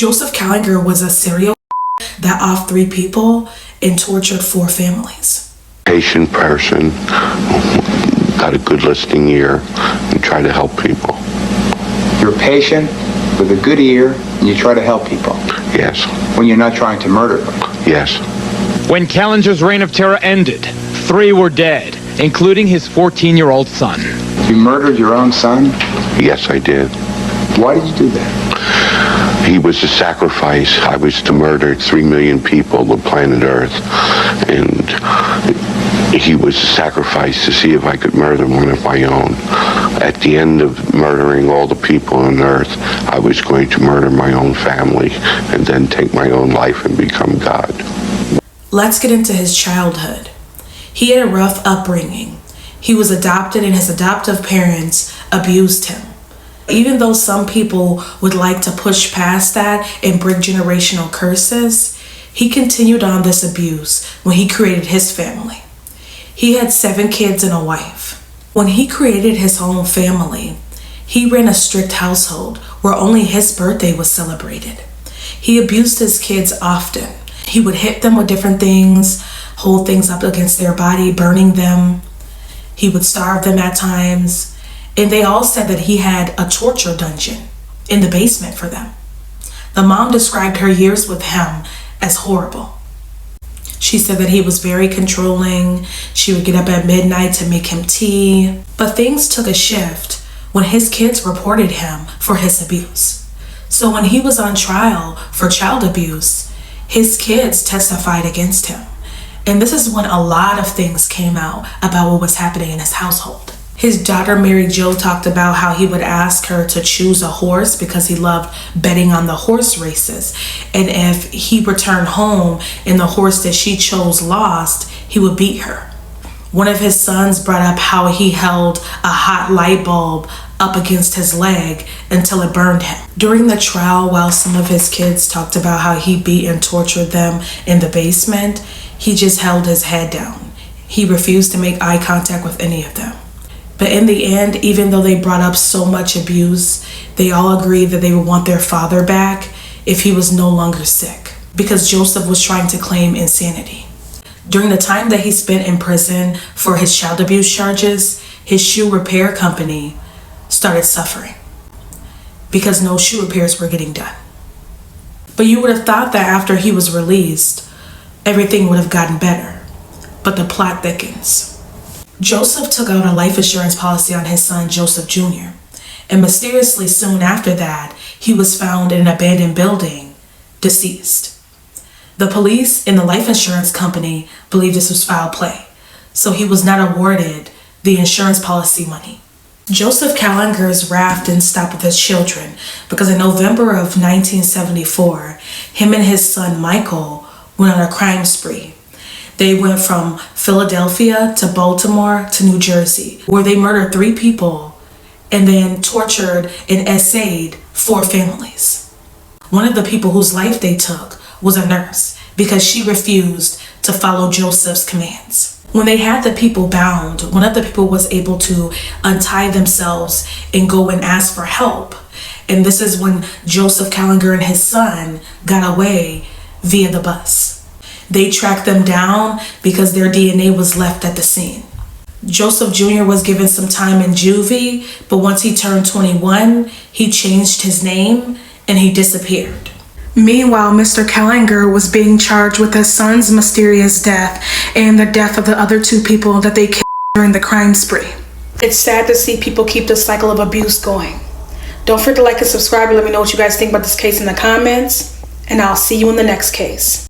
Joseph Kallinger was a serial that offed 3 people and tortured 4 families. Patient person, got a good listening ear, and try to help people. You're patient with a good ear, and you try to help people. Yes. When you're not trying to murder them. Yes. When Kallinger's reign of terror ended, 3 were dead, including his 14-year-old son. You murdered your own son? Yes, I did. Why did you do that? He was a sacrifice. I was to murder 3 million people on planet Earth. And he was a sacrifice to see if I could murder one of my own. At the end of murdering all the people on Earth, I was going to murder my own family and then take my own life and become God. Let's get into his childhood. He had a rough upbringing. He was adopted and his adoptive parents abused him. Even though some people would like to push past that and break generational curses, he continued on this abuse when he created his family. He had 7 kids and a wife. When he created his own family, he ran a strict household where only his birthday was celebrated. He abused his kids often. He would hit them with different things, hold things up against their body, burning them. He would starve them at times. And they all said that he had a torture dungeon in the basement for them. The mom described her years with him as horrible. She said that he was very controlling. She would get up at midnight to make him tea. But things took a shift when his kids reported him for his abuse. So when he was on trial for child abuse, his kids testified against him. And this is when a lot of things came out about what was happening in his household. His daughter, Mary Jo, talked about how he would ask her to choose a horse because he loved betting on the horse races. And if he returned home and the horse that she chose lost, he would beat her. One of his sons brought up how he held a hot light bulb up against his leg until it burned him. During the trial, while some of his kids talked about how he beat and tortured them in the basement, he just held his head down. He refused to make eye contact with any of them. But in the end, even though they brought up so much abuse, they all agreed that they would want their father back if he was no longer sick, because Joseph was trying to claim insanity. During the time that he spent in prison for his child abuse charges, his shoe repair company started suffering because no shoe repairs were getting done. But you would have thought that after he was released, everything would have gotten better. But the plot thickens. Joseph took out a life insurance policy on his son, Joseph Jr., and mysteriously soon after that, he was found in an abandoned building, deceased. The police and the life insurance company believed this was foul play, so he was not awarded the insurance policy money. Joseph Kallinger's wrath didn't stop with his children, because in November of 1974, him and his son Michael went on a crime spree. They went from Philadelphia to Baltimore to New Jersey, where they murdered 3 people and then tortured and essayed 4 families. One of the people whose life they took was a nurse because she refused to follow Joseph's commands. When they had the people bound, one of the people was able to untie themselves and go and ask for help. And this is when Joseph Kallinger and his son got away via the bus. They tracked them down because their DNA was left at the scene. Joseph Jr. was given some time in juvie, but once he turned 21, he changed his name and he disappeared. Meanwhile, Mr. Kallinger was being charged with his son's mysterious death and the death of the other 2 people that they killed during the crime spree. It's sad to see people keep the cycle of abuse going. Don't forget to like and subscribe and let me know what you guys think about this case in the comments, and I'll see you in the next case.